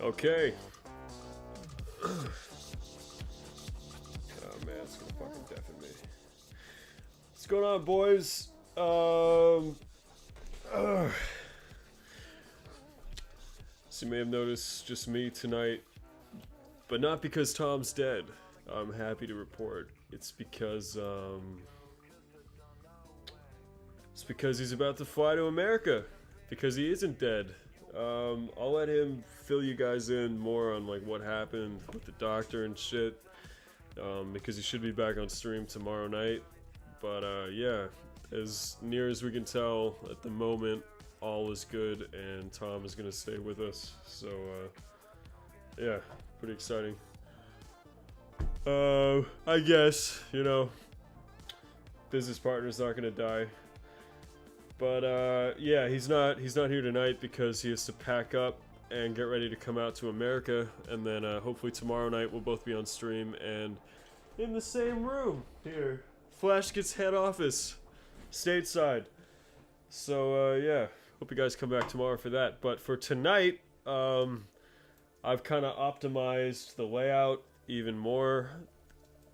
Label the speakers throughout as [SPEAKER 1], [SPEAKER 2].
[SPEAKER 1] Okay. Oh man, it's gonna fucking deafen me. What's going on, boys? So you may have noticed just me tonight, but not because Tom's dead. I'm happy to report it's because he's about to fly to America, because he isn't dead. I'll let him fill you guys in more on like what happened with the doctor and shit, because he should be back on stream tomorrow night. But yeah, as near as we can tell at the moment, all is good, and Tom is gonna stay with us. So yeah, pretty exciting. I guess, you know, business partner's not gonna die. But yeah, he's not here tonight because he has to pack up and get ready to come out to America, and then hopefully tomorrow night we'll both be on stream and in the same room here, Flashgitz head office, stateside. So yeah, hope you guys come back tomorrow for that. But for tonight, I've kind of optimized the layout even more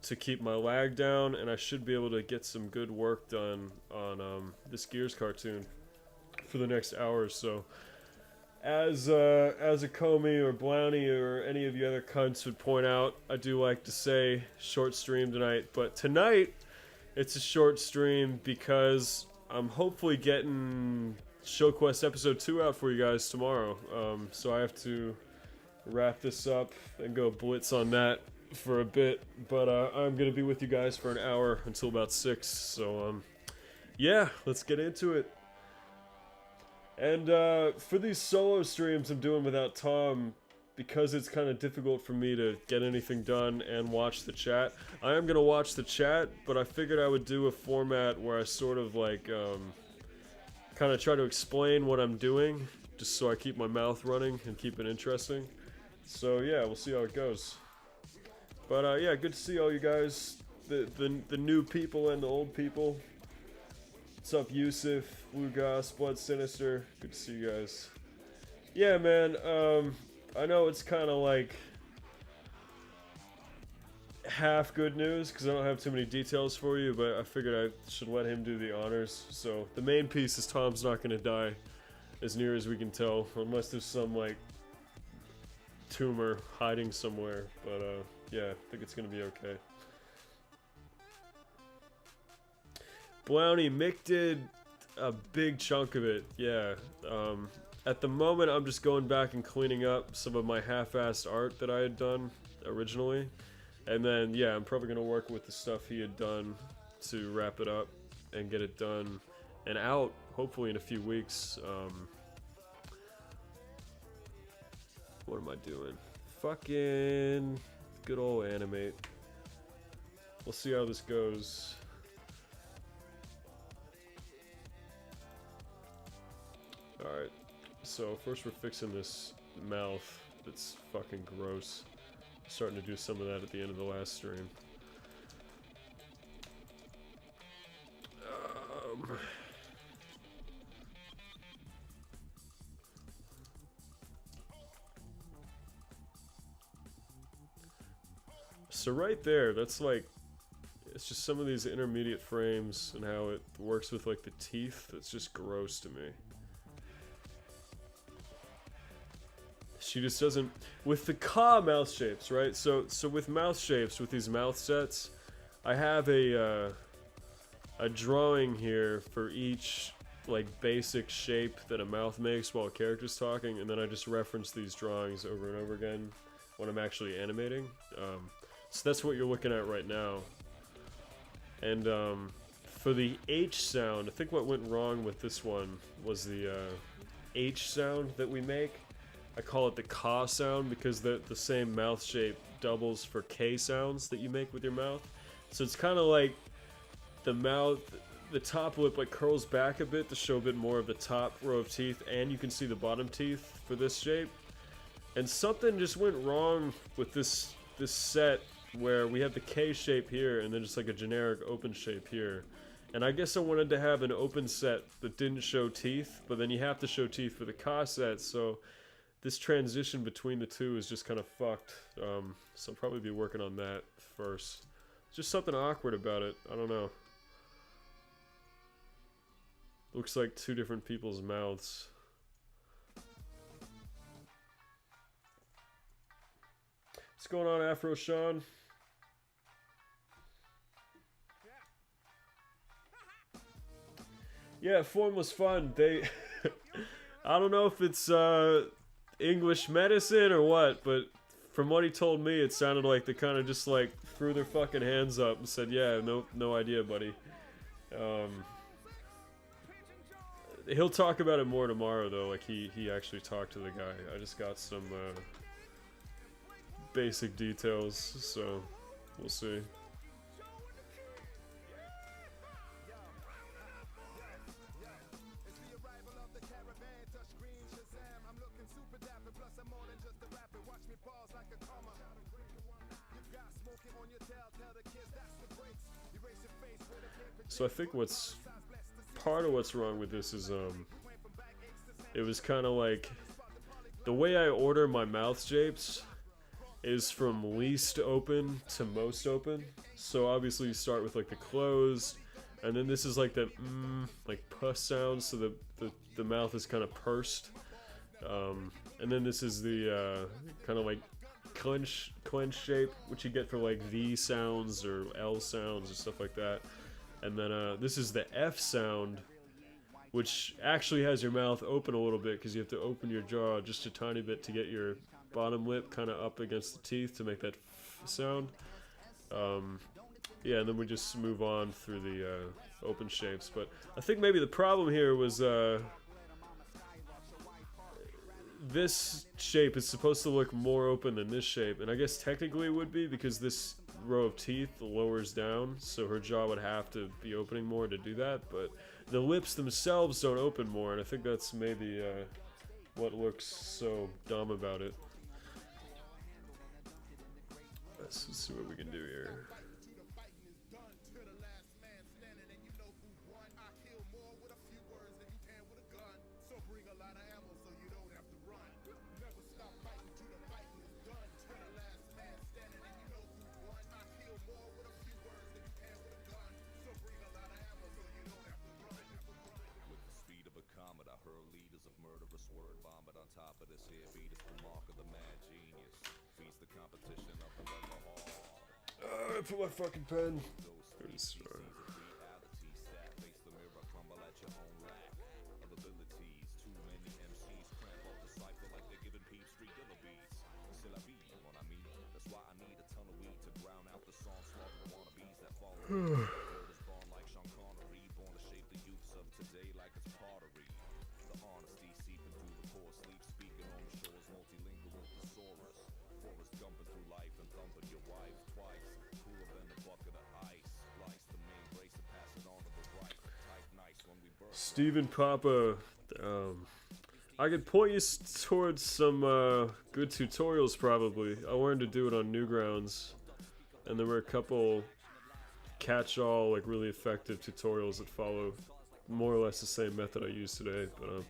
[SPEAKER 1] to keep my lag down, and I should be able to get some good work done on this Gears cartoon for the next hour or so. As a Comey or Blowney or any of you other cunts would point out, I do like to say short stream tonight, but tonight it's a short stream because I'm hopefully getting Show Quest episode 2 out for you guys tomorrow. So I have to wrap this up and go blitz on that for a bit, but I'm gonna be with you guys for an hour until about 6, so yeah, let's get into it. And for these solo streams I'm doing without Tom, because it's kind of difficult for me to get anything done and watch the chat. I am gonna watch the chat, but I figured I would do a format where I sort of like kind of try to explain what I'm doing, just so I keep my mouth running and keep it interesting. So yeah, we'll see how it goes. But yeah, good to see all you guys, the new people and the old people. What's up, Yusuf, Lugas, Blood Sinister? Good to see you guys. Yeah, man. I know it's kind of like half good news because I don't have too many details for you, but I figured I should let him do the honors. So the main piece is Tom's not gonna die, as near as we can tell, unless there's some like tumor hiding somewhere. But yeah, I think it's gonna be okay. Blowney, Mick did a big chunk of it, yeah. At the moment, I'm just going back and cleaning up some of my half-assed art that I had done originally. And then, yeah, I'm probably gonna work with the stuff he had done to wrap it up and get it done and out, hopefully in a few weeks. What am I doing? Fucking good old Animate. We'll see how this goes. Alright, so first we're fixing this mouth that's fucking gross. Starting to do some of that at the end of the last stream. So right there, that's like, it's just some of these intermediate frames and how it works with like the teeth. It's just gross to me. She just doesn't, with the Ka mouth shapes, right? So with mouth shapes, with these mouth sets, I have a drawing here for each like basic shape that a mouth makes while a character's talking, and then I just reference these drawings over and over again when I'm actually animating. So that's what you're looking at right now. And for the H sound, I think what went wrong with this one was the H sound that we make. I call it the Ka sound because the same mouth shape doubles for K sounds that you make with your mouth. So it's kind of like the mouth, the top lip like curls back a bit to show a bit more of the top row of teeth, and you can see the bottom teeth for this shape. And something just went wrong with this set where we have the K shape here and then just like a generic open shape here. And I guess I wanted to have an open set that didn't show teeth, but then you have to show teeth for the Ka set, so this transition between the two is just kind of fucked. So I'll probably be working on that first. Just something awkward about it. I don't know. Looks like two different people's mouths. What's going on, Afro Sean? Yeah, form was fun. They, I don't know if it's English medicine or what, but from what he told me, it sounded like they kind of just like threw their fucking hands up and said, "Yeah, no idea, buddy." He'll talk about it more tomorrow, though. Like he actually talked to the guy. I just got some basic details, so we'll see. So I think part of what's wrong with this is it was kind of like the way I order my mouth shapes is from least open to most open. So obviously you start with like the closed, and then this is like the like puss sound, so the mouth is kind of pursed, and then this is the kind of like clench shape, which you get for like V sounds or L sounds or stuff like that. And then this is the F sound, which actually has your mouth open a little bit because you have to open your jaw just a tiny bit to get your bottom lip kind of up against the teeth to make that F sound. Yeah, and then we just move on through the open shapes. But I think maybe the problem here was this shape is supposed to look more open than this shape, and I guess technically it would be because this row of teeth lowers down, so her jaw would have to be opening more to do that, but the lips themselves don't open more, and I think that's maybe what looks so dumb about it. Let's see what we can do here. I put my fucking pen. Steven Papa, I could point you towards some good tutorials probably. I wanted to do it on Newgrounds, and there were a couple catch-all, like really effective tutorials that follow more or less the same method I used today. But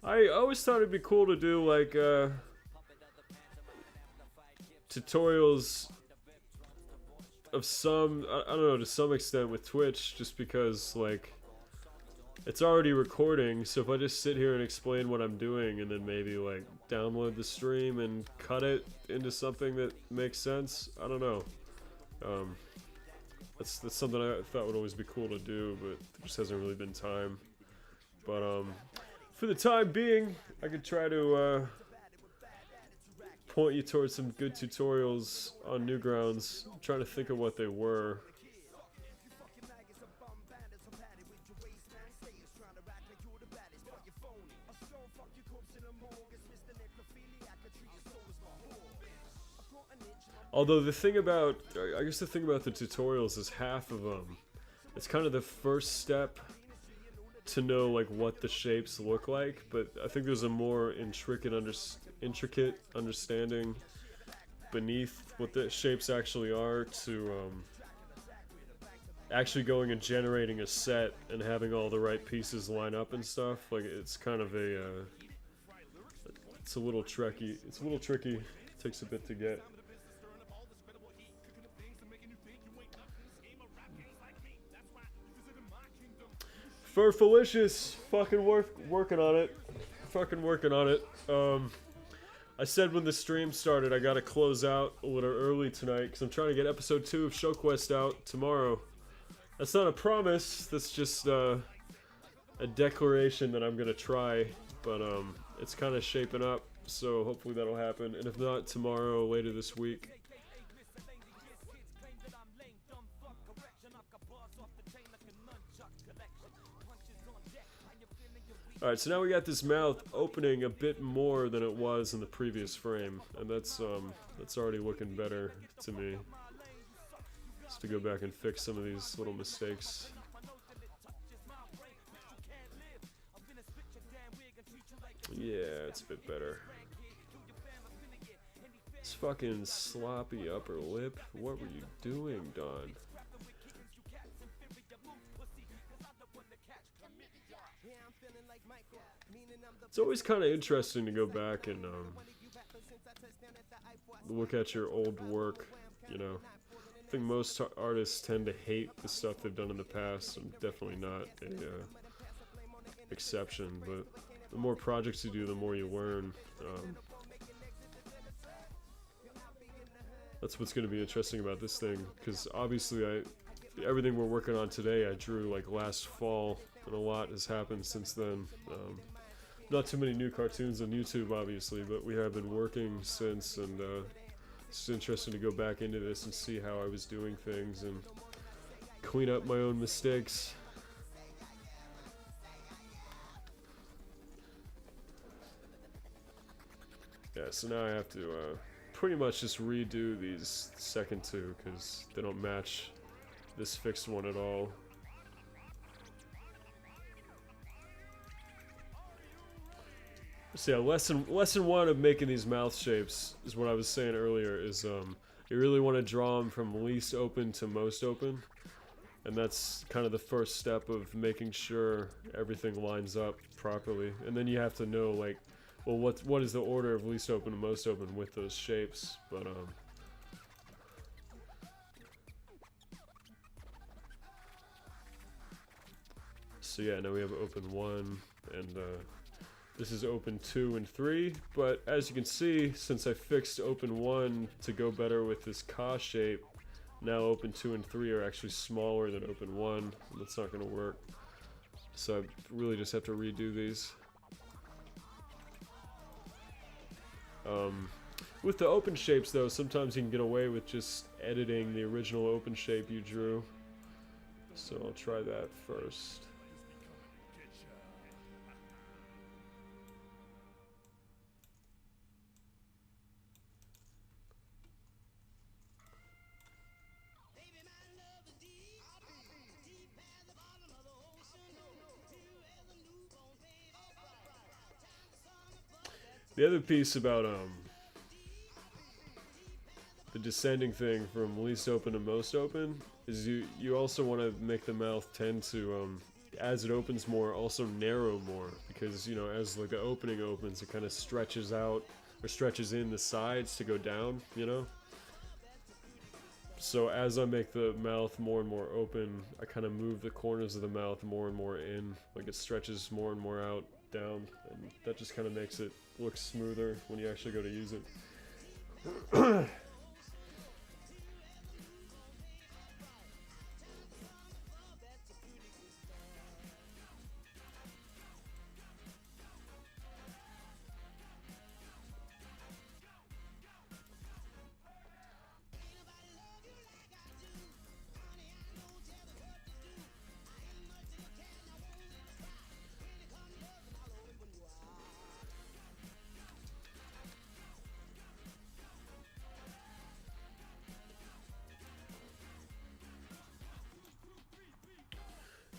[SPEAKER 1] I always thought it'd be cool to do like tutorials of some, I don't know, to some extent with Twitch, just because like it's already recording, so if I just sit here and explain what I'm doing and then maybe like download the stream and cut it into something that makes sense, I don't know. That's something I thought would always be cool to do, but there just hasn't really been time. But for the time being, I could try to point you towards some good tutorials on Newgrounds. I'm trying to think of what they were. Although the thing about, I guess the thing about the tutorials is half of them, it's kind of the first step to know like what the shapes look like, but I think there's a more intricate understanding beneath what the shapes actually are to actually going and generating a set and having all the right pieces line up and stuff. Like it's kind of a It's a little tricky. It's a little tricky. It takes a bit to get. Furfalicious, fucking working on it. Fucking working on it. I said when the stream started I gotta close out a little early tonight because I'm trying to get episode 2 of ShowQuest out tomorrow. That's not a promise, that's just a declaration that I'm gonna try, but it's kind of shaping up, so hopefully that'll happen, and if not, tomorrow, later this week. Alright, so now we got this mouth opening a bit more than it was in the previous frame, and that's already looking better to me. Just to go back and fix some of these little mistakes. Yeah, it's a bit better. This fucking sloppy upper lip. What were you doing, Don? It's always kind of interesting to go back and look at your old work, you know. I think most artists tend to hate the stuff they've done in the past. I'm definitely not a exception, but the more projects you do, the more you learn. That's what's going to be interesting about this thing, because obviously everything we're working on today I drew like last fall, and a lot has happened since then. Not too many new cartoons on YouTube, obviously, but we have been working since, and it's interesting to go back into this and see how I was doing things and clean up my own mistakes. Yeah, so now I have to pretty much just redo these second two because they don't match this fixed one at all. So yeah, lesson one of making these mouth shapes is what I was saying earlier, is you really want to draw them from least open to most open, and that's kind of the first step of making sure everything lines up properly. And then you have to know, like, well, what is the order of least open to most open with those shapes. But so yeah, now we have open 1, and this is open 2 and 3, but as you can see, since I fixed open 1 to go better with this Ka shape, now open 2 and 3 are actually smaller than open 1, and that's not going to work. So I really just have to redo these. With the open shapes though, sometimes you can get away with just editing the original open shape you drew. So I'll try that first. The other piece about the descending thing from least open to most open is you also want to make the mouth tend to, as it opens more, also narrow more, because, you know, as like the opening opens, it kind of stretches out or stretches in the sides to go down, you know. So as I make the mouth more and more open, I kind of move the corners of the mouth more and more in, like it stretches more and more out, down, and that just kind of makes it look smoother when you actually go to use it.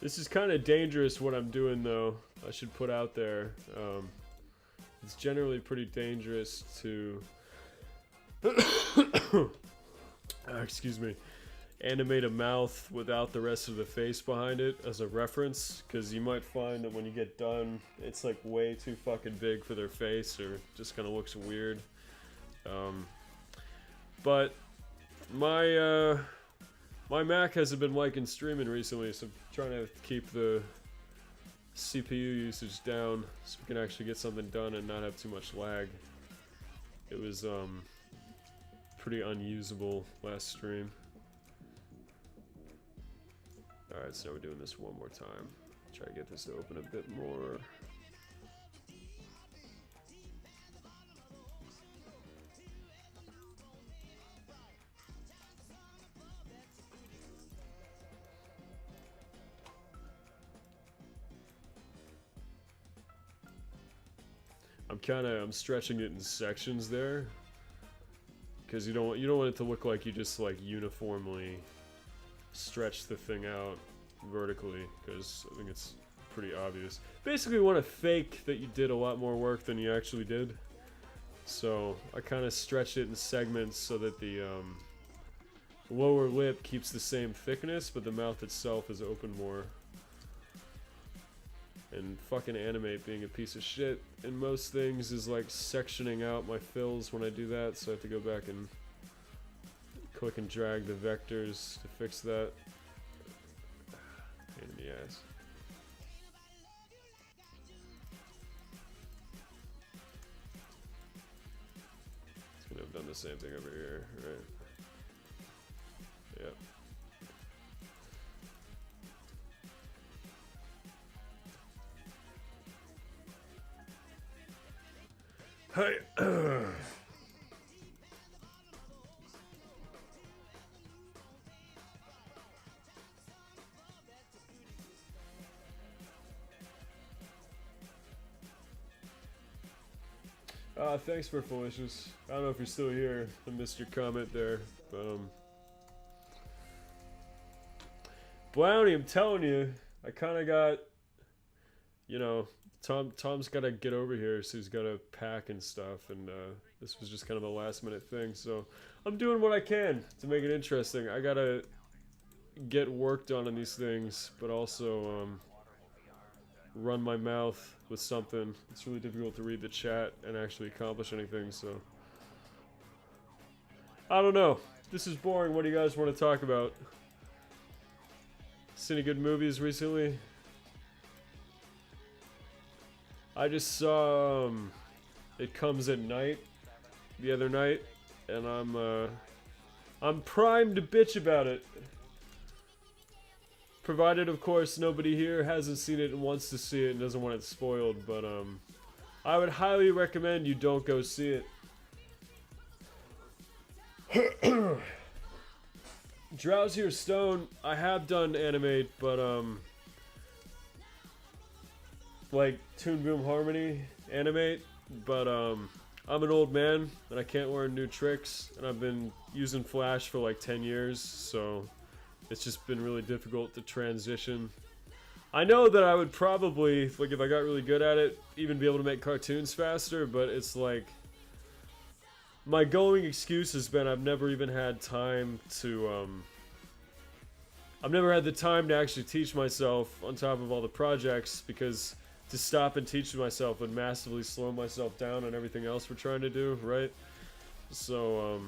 [SPEAKER 1] This is kind of dangerous what I'm doing though, I should put out there. It's generally pretty dangerous to excuse me. animate a mouth without the rest of the face behind it as a reference, because you might find that when you get done, it's like way too fucking big for their face, or just kind of looks weird. But my my Mac hasn't been liking streaming recently, so I'm trying to keep the CPU usage down so we can actually get something done and not have too much lag. It was pretty unusable last stream. Alright, so we're doing this one more time. Try to get this to open a bit more. I'm stretching it in sections there, because you don't want it to look like you just like uniformly stretch the thing out vertically, because I think it's pretty obvious. Basically, you want to fake that you did a lot more work than you actually did. So I kind of stretched it in segments so that the lower lip keeps the same thickness, but the mouth itself is open more. And fucking Animate being a piece of shit in most things is like sectioning out my fills when I do that, so I have to go back and click and drag the vectors to fix that. Pain in the ass. It's gonna have done the same thing over here, right? Yep. Hey. Thanks for Felicious. I don't know if you're still here. I missed your comment there, but Brownie, I'm telling you, I kind of got, you know, Tom's got to get over here, so he's got to pack and stuff, and this was just kind of a last minute thing, so I'm doing what I can to make it interesting. I gotta get work done on these things, but also run my mouth with something. It's really difficult to read the chat and actually accomplish anything, so I don't know. This is boring. What do you guys want to talk about? Seen any good movies recently? I just saw It Comes at Night the other night, and I'm primed to bitch about it. Provided, of course, nobody here hasn't seen it and wants to see it and doesn't want it spoiled, but I would highly recommend you don't go see it. Drowsy or Stone, I have done Animate, but like Toon Boom Harmony Animate, but I'm an old man and I can't learn new tricks, and I've been using Flash for like 10 years, so it's just been really difficult to transition. I know that I would probably, like, if I got really good at it, even be able to make cartoons faster, but it's like, my going excuse has been I've never even had time to, I've never had the time to actually teach myself on top of all the projects, because to stop and teach myself would massively slow myself down on everything else we're trying to do, right? So,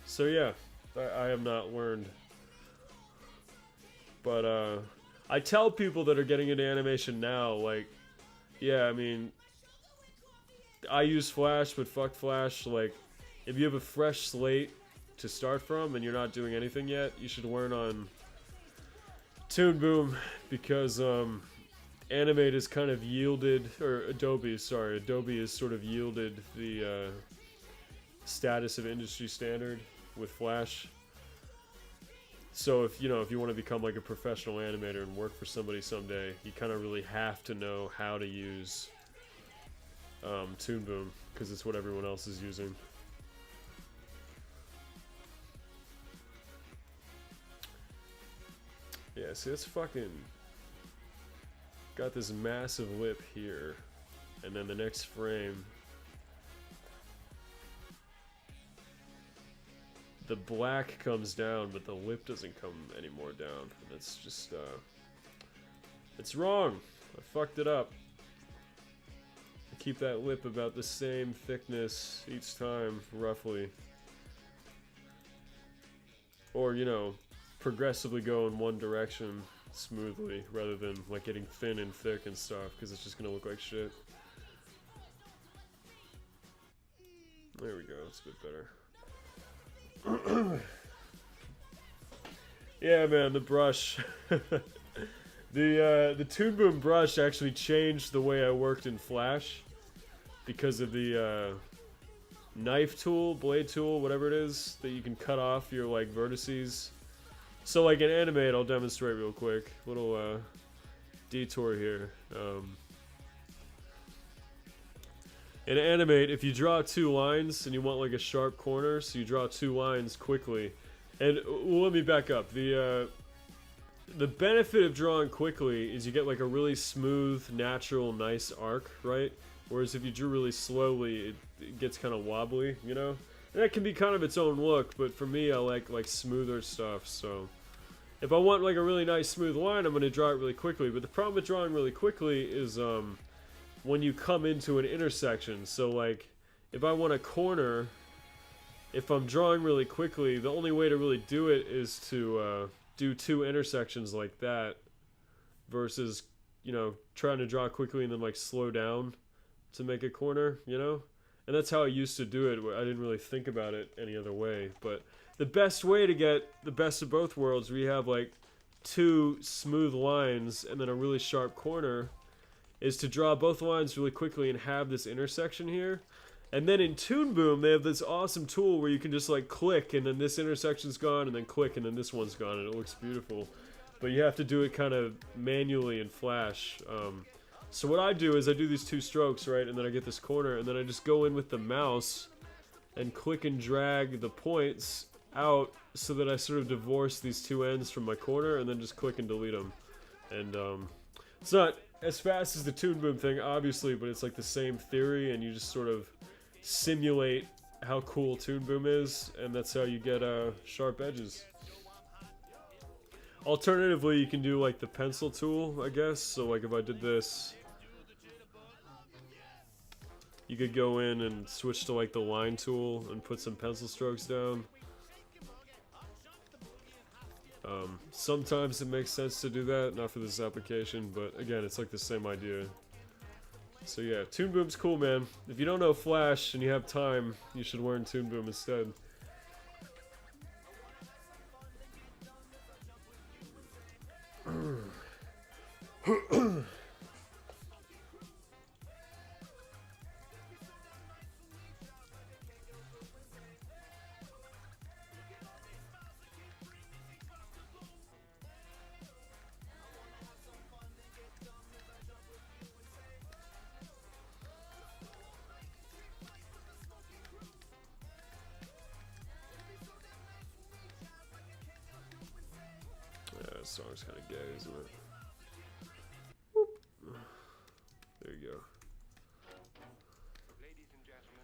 [SPEAKER 1] so yeah, I have not learned. But, I tell people that are getting into animation now, like, yeah, I mean, I use Flash, but fuck Flash. Like, if you have a fresh slate to start from and you're not doing anything yet, you should learn on Toon Boom, because Animate has kind of yielded, or Adobe has sort of yielded the status of industry standard with Flash. So if you want to become like a professional animator and work for somebody someday, you kind of really have to know how to use Toon Boom, because it's what everyone else is using. Yeah, see, it's fucking got this massive lip here, and then the next frame the black comes down, but the lip doesn't come any more down. And it's just, it's wrong. I fucked it up. I keep that lip about the same thickness each time, roughly. Or, you know, progressively go in one direction smoothly, rather than, like, getting thin and thick and stuff, because it's just gonna look like shit. There we go, that's a bit better. Yeah, man, the brush. The Toon Boom brush actually changed the way I worked in Flash because of the knife tool, blade tool, whatever it is, that you can cut off your, like, vertices. So, like, in Animate, I'll demonstrate real quick. Little detour here. In Animate, if you draw 2 lines and you want, like, a sharp corner, so you draw 2 lines quickly. And, well, let me back up. The benefit of drawing quickly is you get, like, a really smooth, natural, nice arc, right? Whereas if you drew really slowly, it gets kind of wobbly, you know? And that can be kind of its own look, but for me, I like smoother stuff, so... If I want, like, a really nice, smooth line, I'm going to draw it really quickly. But the problem with drawing really quickly is, when you come into an intersection. So, like, if I want a corner, if I'm drawing really quickly, the only way to really do it is to do 2 intersections like that versus, you know, trying to draw quickly and then, like, slow down to make a corner, you know? And that's how I used to do it. I didn't really think about it any other way. But the best way to get the best of both worlds, where you have, like, 2 smooth lines and then a really sharp corner, is to draw both lines really quickly and have this intersection here. And then in Toon Boom, they have this awesome tool where you can just, like, click, and then this intersection's gone, and then click, and then this one's gone, and it looks beautiful. But you have to do it kind of manually in Flash. So what I do is I do these 2 strokes, right, and then I get this corner, and then I just go in with the mouse and click and drag the points out so that I sort of divorce these 2 ends from my corner, and then just click and delete them. And it's not as fast as the Toon Boom thing, obviously, but it's like the same theory, and you just sort of simulate how cool Toon Boom is, and that's how you get sharp edges. Alternatively, you can do, like, the pencil tool, I guess. So, like, if I did this, you could go in and switch to, like, the line tool and put some pencil strokes down. Sometimes it makes sense to do that, not for this application, but again, it's like the same idea. So yeah, Toon Boom's cool, man. If you don't know Flash and you have time, you should learn Toon Boom instead. This song's kind of gay, isn't it? Whoop. There you go.
[SPEAKER 2] Ladies and gentlemen,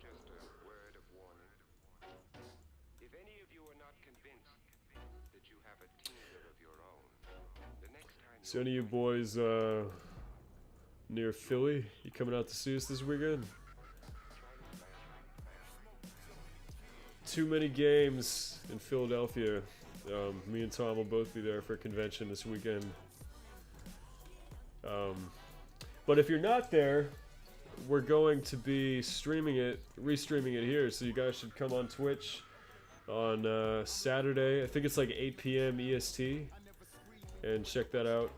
[SPEAKER 2] just a word of warning. If any of you are not convinced that you have a tingle of your own, the next time
[SPEAKER 1] So any of you boys near Philly, you coming out to see us this weekend? Too many games in Philadelphia. Me and Tom will both be there for a convention this weekend. But if you're not there, we're going to be streaming it, restreaming it here, so you guys should come on Twitch on Saturday. I think it's like 8 p.m. EST, and check that out.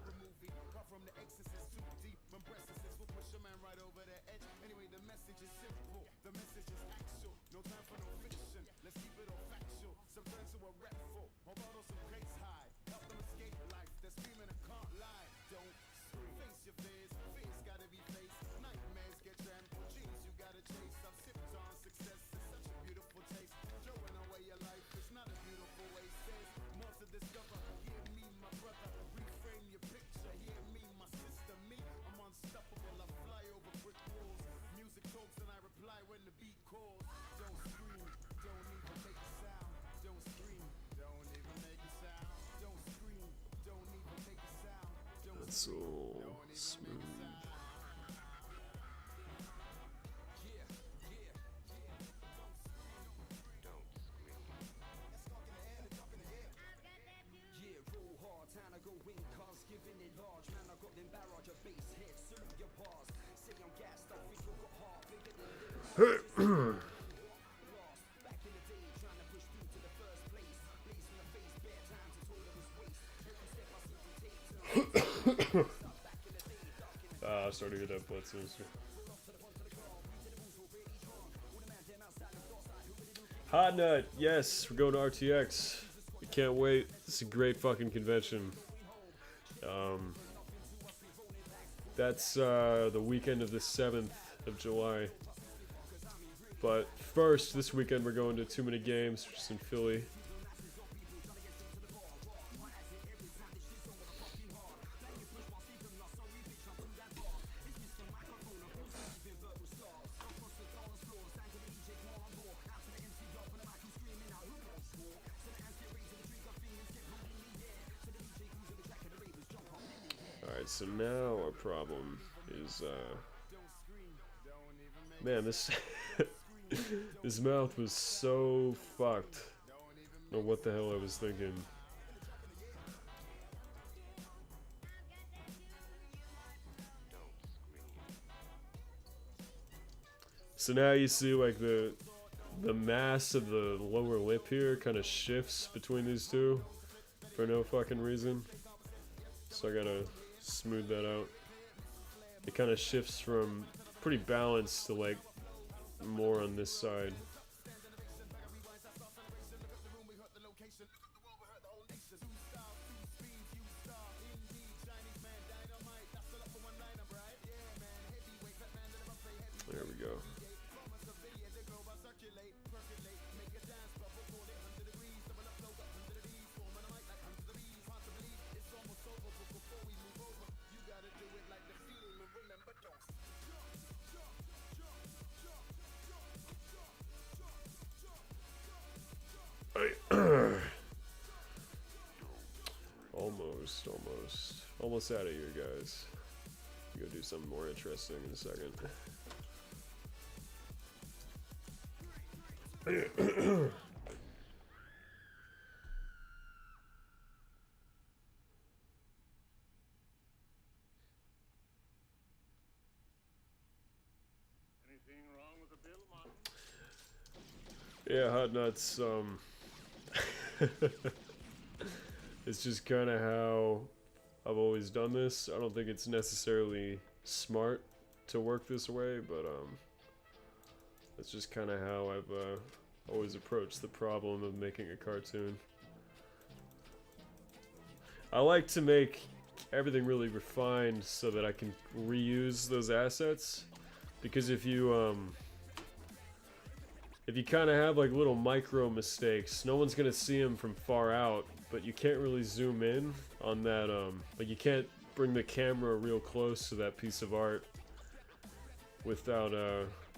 [SPEAKER 1] So smooth. I started to get that blood sinister. Hot Nut, yes, we're going to RTX. We can't wait. It's a great fucking convention. That's the weekend of the 7th of July. But first, this weekend we're going to Too Many Games, which is in Philly. Alright, so now our problem is, man, this his mouth was so fucked. I don't know what the hell I was thinking. So now you see like the mass of the lower lip here kind of shifts between these two for no fucking reason. So I gotta smooth that out. It kind of shifts from pretty balanced to like more on this side. There we go. Almost out of here, guys. Go do something more interesting in a second. Yeah, Hot Nuts, it's just kind of how I've always done this. I don't think it's necessarily smart to work this way, but that's just kind of how I've always approached the problem of making a cartoon. I like to make everything really refined so that I can reuse those assets, because if you kind of have like little micro mistakes, no one's gonna see them from far out, but you can't really zoom in on that, like you can't bring the camera real close to that piece of art without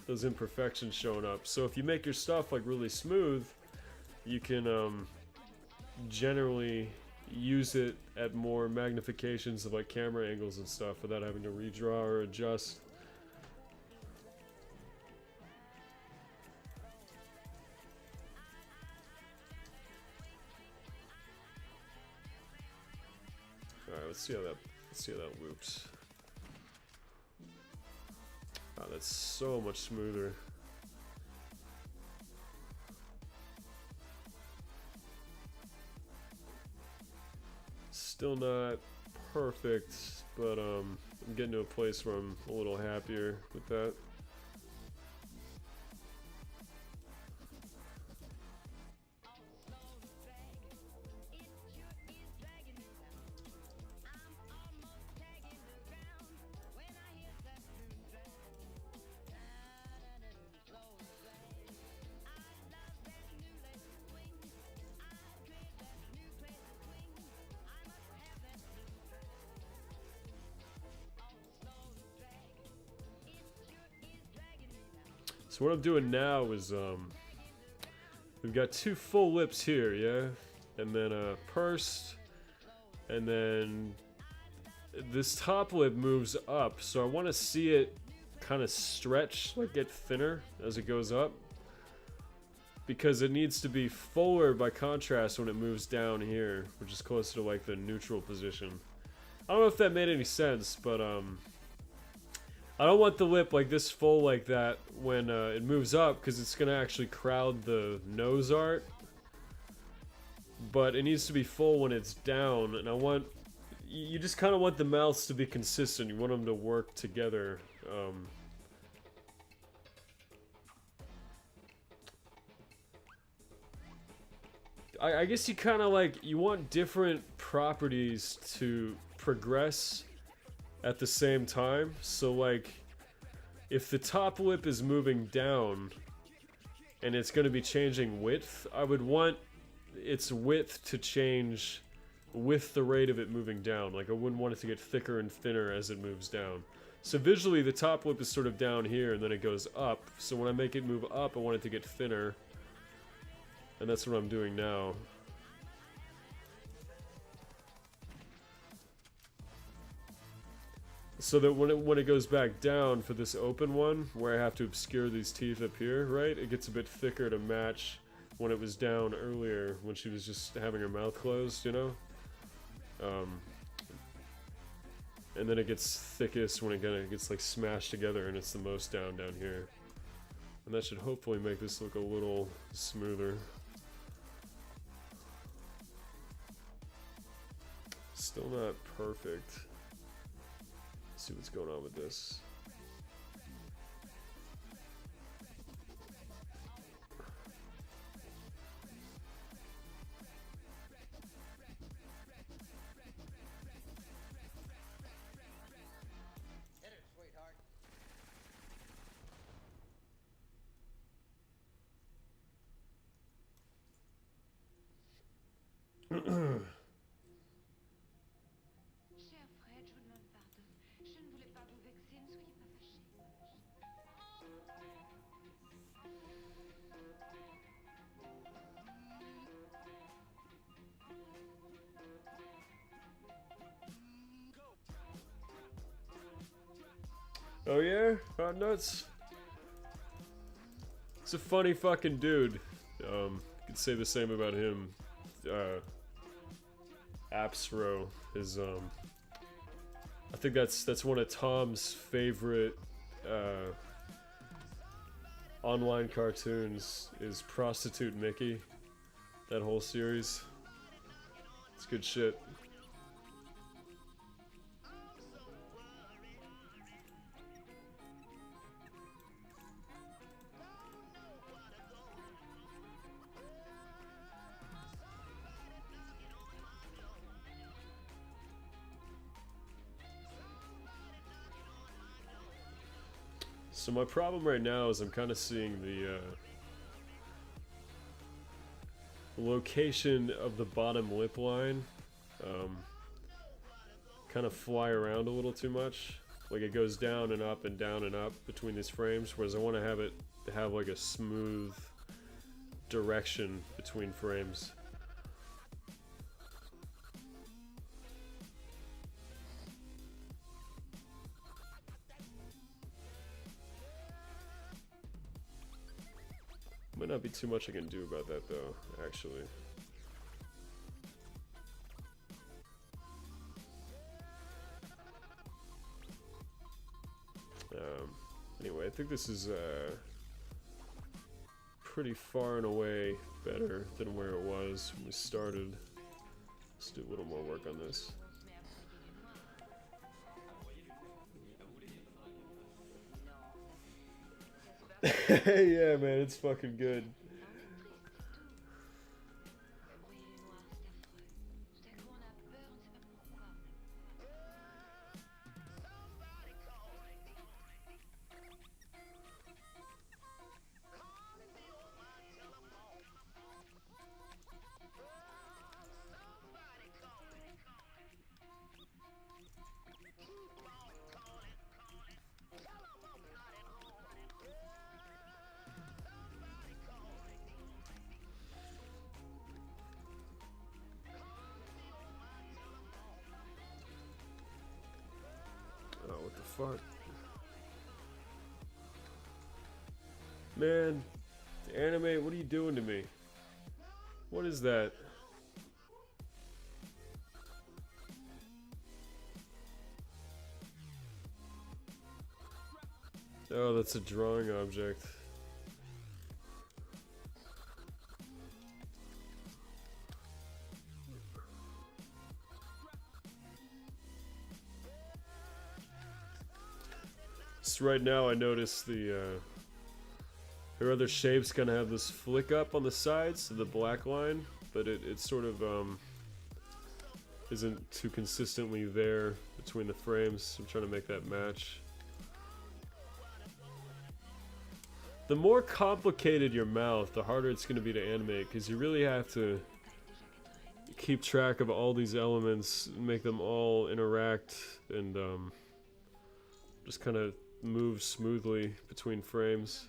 [SPEAKER 1] those imperfections showing up. So if you make your stuff like really smooth, you can generally use it at more magnifications of like camera angles and stuff without having to redraw or adjust. Alright, let's see how that loops. Wow, that's so much smoother. Still not perfect, but I'm getting to a place where I'm a little happier with that. So what I'm doing now is, we've got two full lips here, yeah? And then pursed, and then this top lip moves up, so I want to see it kind of stretch, like get thinner as it goes up. Because it needs to be fuller by contrast when it moves down here, which is closer to like the neutral position. I don't know if that made any sense, but I don't want the lip like this full like that when it moves up, because it's gonna actually crowd the nose art. But it needs to be full when it's down, and I want, you just kind of want the mouths to be consistent. You want them to work together. I guess you kind of like, you want different properties to progress at the same time. So like, if the top lip is moving down and it's going to be changing width, I would want its width to change with the rate of it moving down. Like I wouldn't want it to get thicker and thinner as it moves down. So visually the top lip is sort of down here and then it goes up. So when I make it move up, I want it to get thinner. And that's what I'm doing now. So that when it goes back down for this open one, where I have to obscure these teeth up here, right? It gets a bit thicker to match when it was down earlier, when she was just having her mouth closed, you know? And then it gets thickest when it gets like smashed together and it's the most down here. And that should hopefully make this look a little smoother. Still not perfect. Let's see what's going on with this.
[SPEAKER 3] Hit her, sweetheart.
[SPEAKER 4] Cher Fred, je vous demande pardon. Je ne voulais pas vous vexer, ne soyez pas fâché.
[SPEAKER 1] Oh yeah? Hot nuts? It's a funny fucking dude. You could say the same about him. Appsro is I think that's one of Tom's favorite online cartoons is Prostitute Mickey. That whole series. It's good shit. So my problem right now is I'm kind of seeing the location of the bottom lip line kind of fly around a little too much. Like it goes down and up between these frames, whereas I want to have it have like a smooth direction between frames. Might not be too much I can do about that though, actually. Anyway, I think this is pretty far and away better than where it was when we started. Let's do a little more work on this. Yeah, man, it's fucking good. fuck? Man, Animate, what are you doing to me? What is that? Oh, that's a drawing object. So right now I notice the her other shapes kind of have this flick up on the sides of the black line, but it sort of isn't too consistently there between the frames. I'm trying to make that match. The more complicated your mouth, the harder it's going to be to animate, because you really have to keep track of all these elements, make them all interact, and just kind of move smoothly between frames.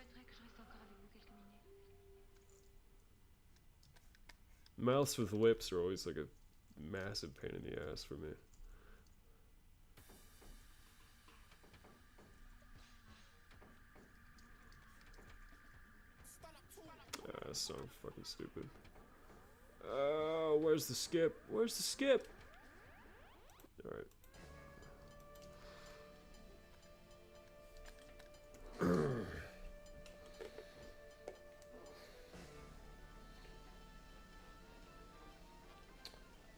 [SPEAKER 1] Mouths with lips are always like a massive pain in the ass for me. That's so fucking stupid. Oh, where's the skip? Where's the skip? Alright.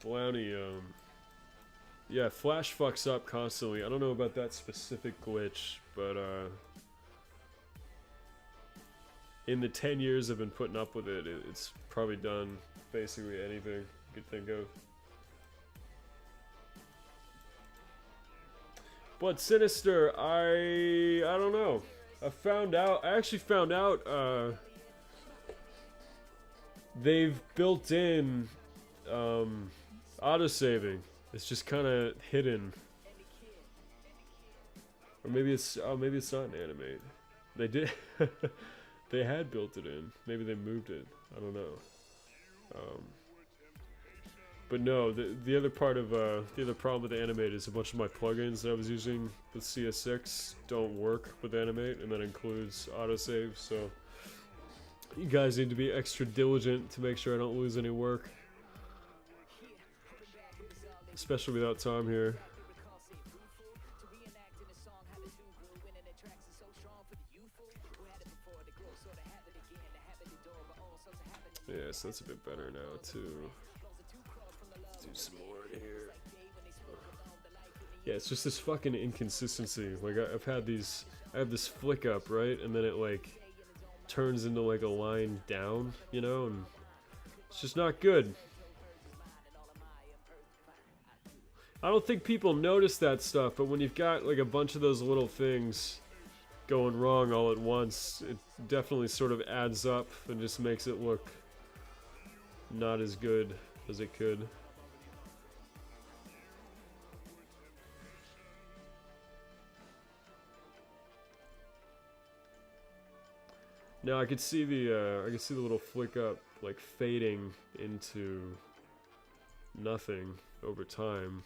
[SPEAKER 1] Flowny, yeah, Flash fucks up constantly. I don't know about that specific glitch, but in the 10 years I've been putting up with it, it's probably done basically anything you could think of. But Sinister, I don't know. I actually found out they've built in autosaving. It's just kind of hidden. Or maybe it's not an Animate. They did they had built it in. Maybe they moved it. I don't know. But no, the other part of the other problem with Animate is a bunch of my plugins that I was using with CS6 don't work with Animate, and that includes autosave. So you guys need to be extra diligent to make sure I don't lose any work, especially without time here. Yes, that's a bit better now too. Do some more in here. Yeah, it's just this fucking inconsistency. Like I have this flick up, right, and then it like turns into like a line down, you know, and it's just not good. I don't think people notice that stuff, but when you've got like a bunch of those little things going wrong all at once, it definitely sort of adds up and just makes it look not as good as it could. Now I could see the little flick up like fading into nothing over time.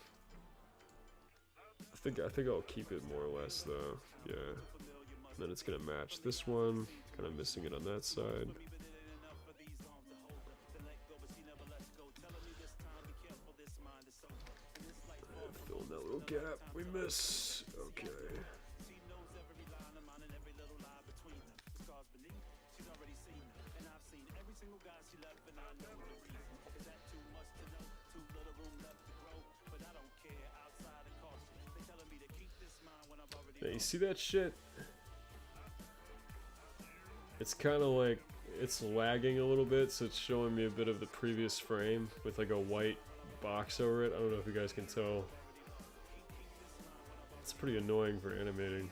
[SPEAKER 1] I think I'll keep it more or less though. Yeah. And then it's gonna match this one. Kind of missing it on that side. Fill in that little gap we miss. Okay. Yeah, you see that shit? It's kind of like it's lagging a little bit, so it's showing me a bit of the previous frame with like a white box over it. I don't know if you guys can tell. It's pretty annoying for animating.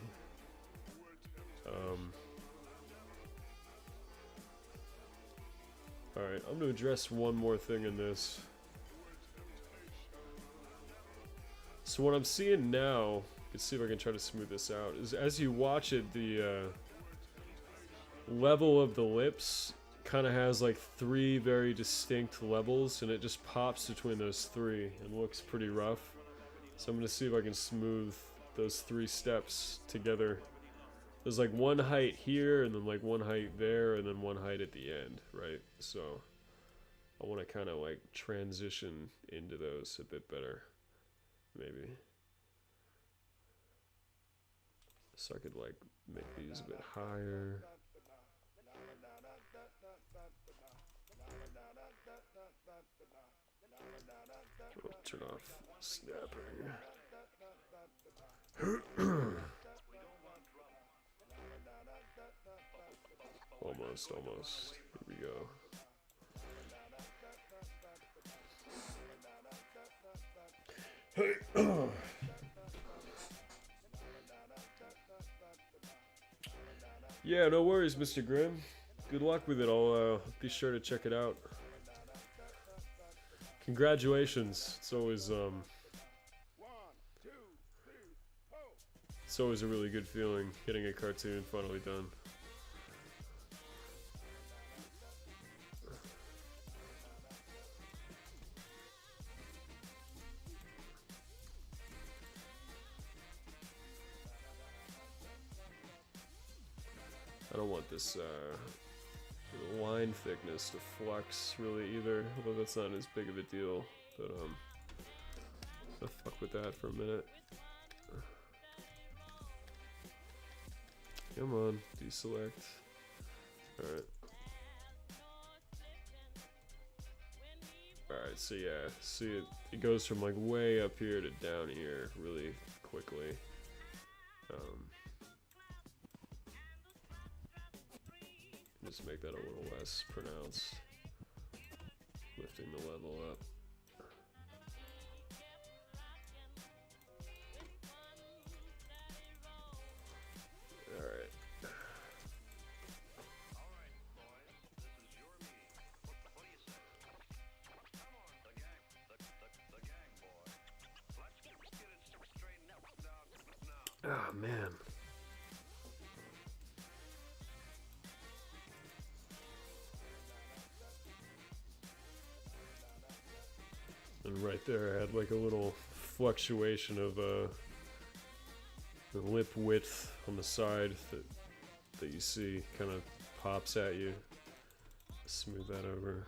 [SPEAKER 1] Alright, I'm going to address one more thing in this. So what I'm seeing now, let's see if I can try to smooth this out, is as you watch it, the level of the lips kind of has like 3 very distinct levels, and it just pops between those 3 and looks pretty rough. So I'm going to see if I can smooth those 3 steps together. There's like one height here, and then like one height there, and then one height at the end, right? So I want to kind of like transition into those a bit better, maybe. So I could like make these a bit higher. Oh, turn off snapping. Almost, almost. Here we go. Yeah, no worries, Mr. Grimm. Good luck with it. I'll be sure to check it out. Congratulations. It's always a really good feeling getting a cartoon finally done. I don't want this line thickness to flex really either, although that's not as big of a deal. But I'll fuck with that for a minute. Come on, deselect. Alright. Alright, so yeah, see it goes from like way up here to down here really quickly. Just make that a little less pronounced, lifting the level up. Alright. Ah, man. And right there I had like a little fluctuation of the lip width on the side that you see kind of pops at you. Smooth that over.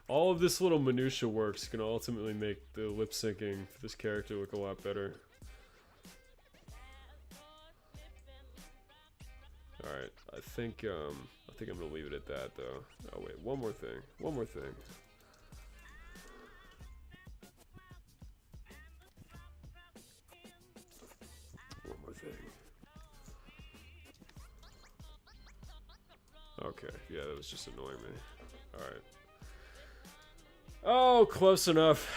[SPEAKER 1] All of this little minutia works can ultimately make the lip syncing for this character look a lot better. Alright, I think I'm gonna leave it at that though. Oh wait, one more thing. One more thing. Okay, yeah, that was just annoying me. Alright. Oh, close enough.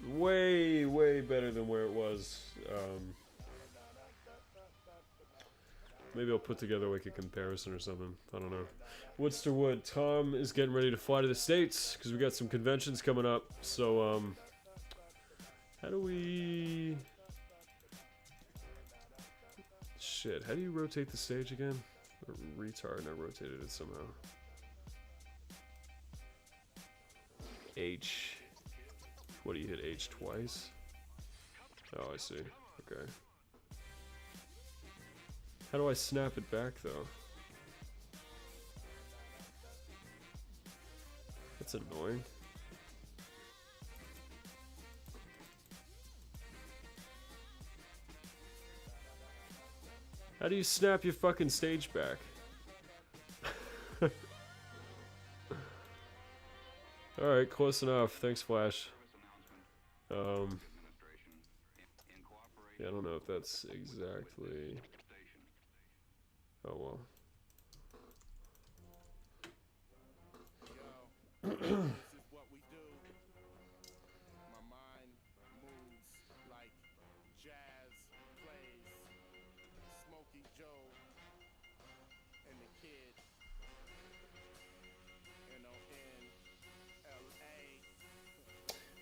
[SPEAKER 1] Way, way better than where it was. Maybe I'll put together like a comparison or something. I don't know. Woodsterwood, Tom is getting ready to fly to the States because we got some conventions coming up. So, how do we... Shit, how do you rotate the stage again? Retard, and I rotated it somehow. H. What do you hit H twice? Oh, I see. Okay. How do I snap it back though? That's annoying. How do you snap your fucking stage back? Alright, close enough. Thanks, Flash. Yeah, I don't know if that's exactly... Oh, well.
[SPEAKER 3] This is what we do. My mind moves like jazz plays Smokey Joe and the Kid, N-O-N-L-A.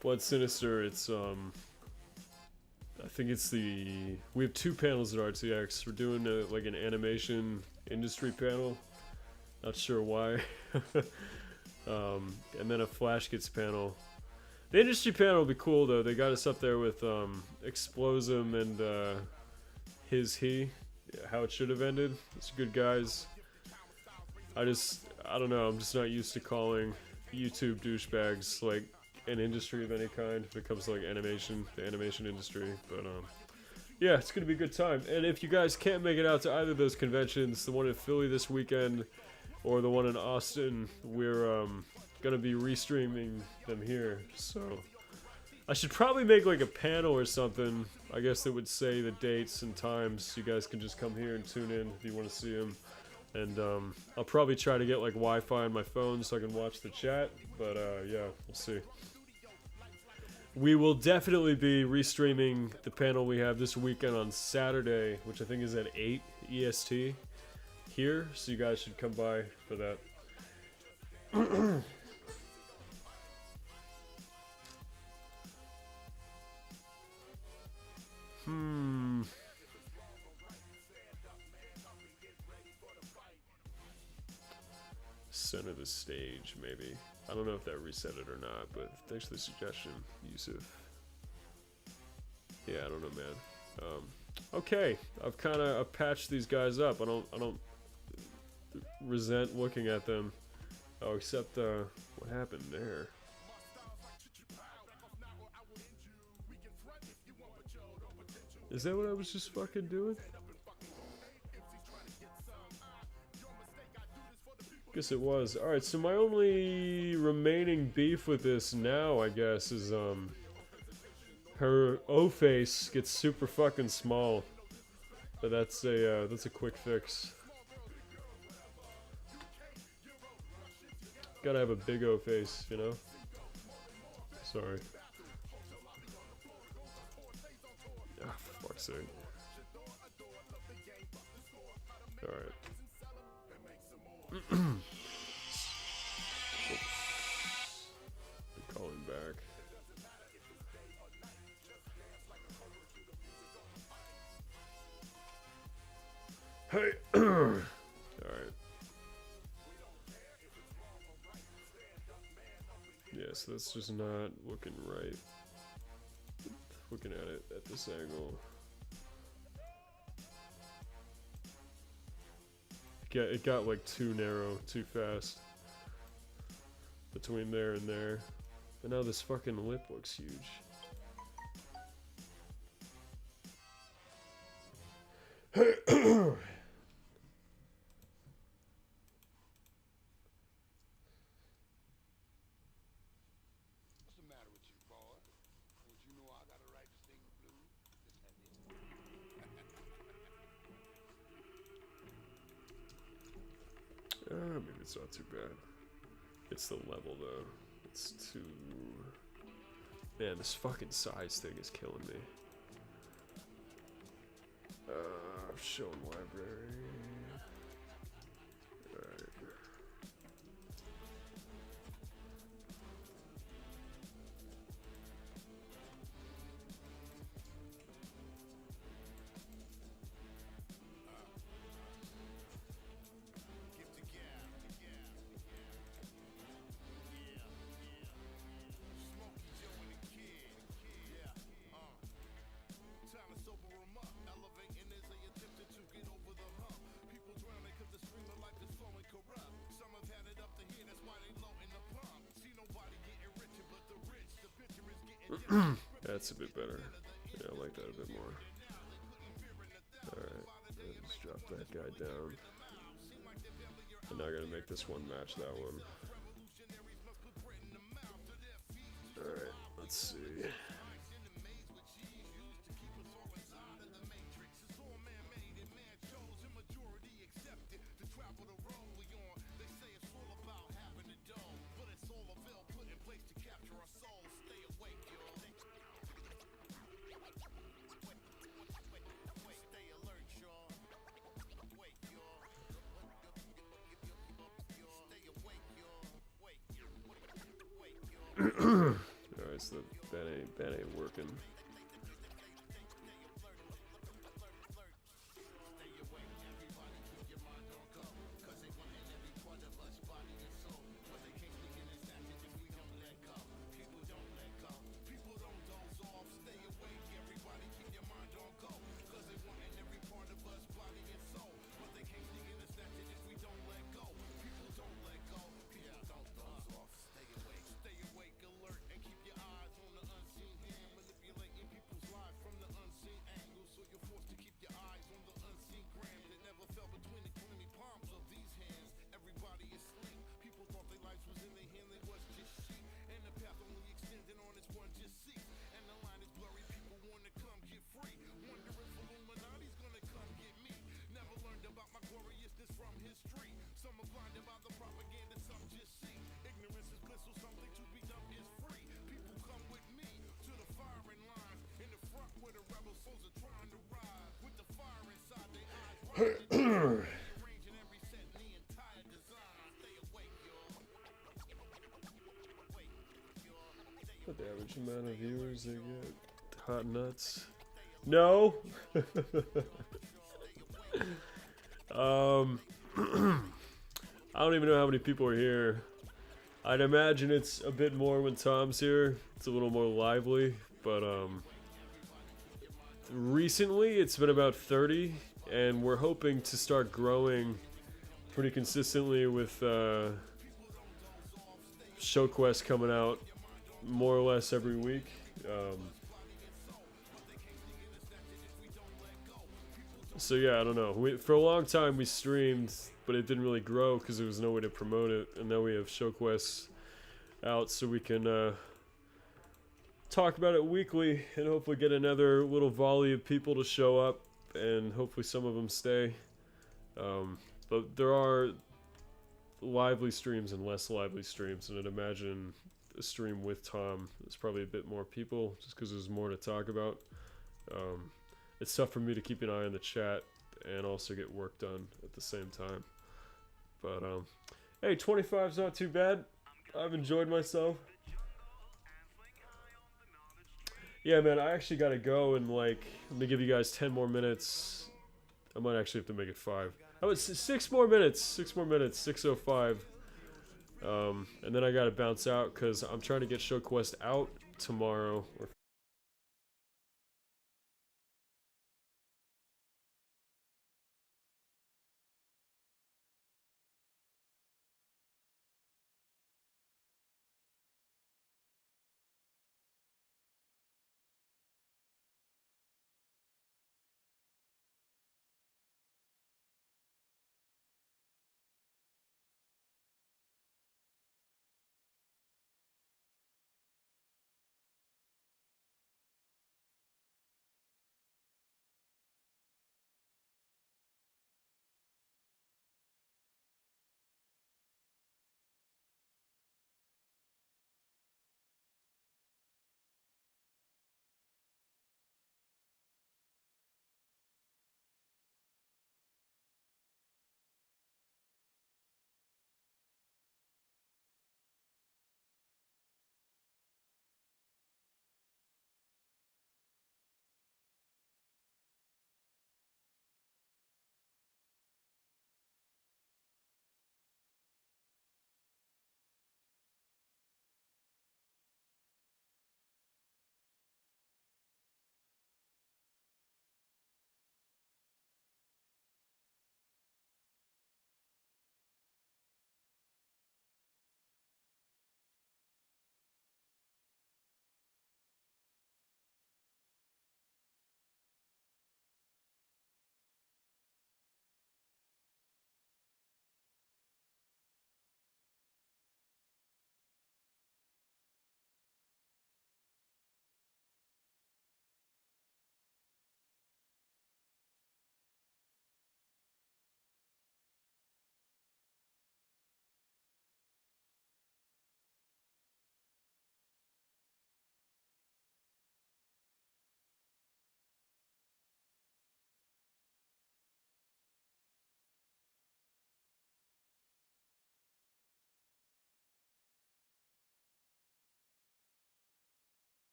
[SPEAKER 1] Blood Sinister, it's, I think it's the... We have 2 panels at RTX. We're doing, like, an animation industry panel. Not sure why. And then a Flashgitz panel. The industry panel will be cool though. They got us up there with Explosum and he. Yeah, how it should have ended. It's good guys. I don't know. I'm just not used to calling YouTube douchebags like an industry of any kind when it comes to like animation, the animation industry. But yeah, it's gonna be a good time. And if you guys can't make it out to either of those conventions, the one in Philly this weekend or the one in Austin, we're gonna be restreaming them here. So I should probably make like a panel or something. I guess that would say the dates and times. So you guys can just come here and tune in if you want to see them. And I'll probably try to get like Wi-Fi on my phone so I can watch the chat. But yeah, we'll see. We will definitely be restreaming the panel we have this weekend on Saturday, which I think is at 8 EST here. So you guys should come by for that. Center the stage, maybe. I don't know if that reset it or not, but thanks for the suggestion, Yusuf. Yeah, I don't know, man. Okay, I've kind of patched these guys up. I don't resent looking at them. Oh, except what happened there? Is that what I was just fucking doing? Guess it was. Alright, so my only remaining beef with this now, I guess, is her O-face gets super fucking small. But that's a quick fix. Gotta have a big O-face, you know? Sorry. Ah, for fuck's sake. Alright. Calling back. Hey! Alright. Yeah, so that's just not looking right. Looking at it at this angle. It got like too narrow, too fast. Between there and there. But now this fucking lip looks huge.
[SPEAKER 3] What's the matter with you, boy? Don't you know I got a right to sing the blues?
[SPEAKER 1] Maybe it's not too bad. It's the level though. It's too... Man, this fucking size thing is killing me. Show library. Alright. That's a bit better. Yeah, I like that a bit more. Alright, let's drop that guy down. And now I gotta make this one match that one. Alright, let's see. Alright, so that ain't working. What the average amount of viewers they get? Hot nuts. No. I don't even know how many people are here. I'd imagine it's a bit more when Tom's here. It's a little more lively, but recently it's been about 30, and we're hoping to start growing pretty consistently with show quests coming out more or less every week. So yeah, I don't know. For a long time we streamed, but it didn't really grow because there was no way to promote it. And now we have show quests out, so we can talk about it weekly and hopefully get another little volley of people to show up, and hopefully some of them stay. But there are lively streams and less lively streams, and I'd imagine a stream with Tom is probably a bit more people just because there's more to talk about. It's tough for me to keep an eye on the chat and also get work done at the same time. But hey, 25's not too bad. I've enjoyed myself. Yeah, man, I actually gotta go, and like, let me give you guys 10 more minutes. I might actually have to make it 5. Oh, it's 6 more minutes. 6 more minutes. 6:05. And then I gotta bounce out because I'm trying to get Show Quest out tomorrow or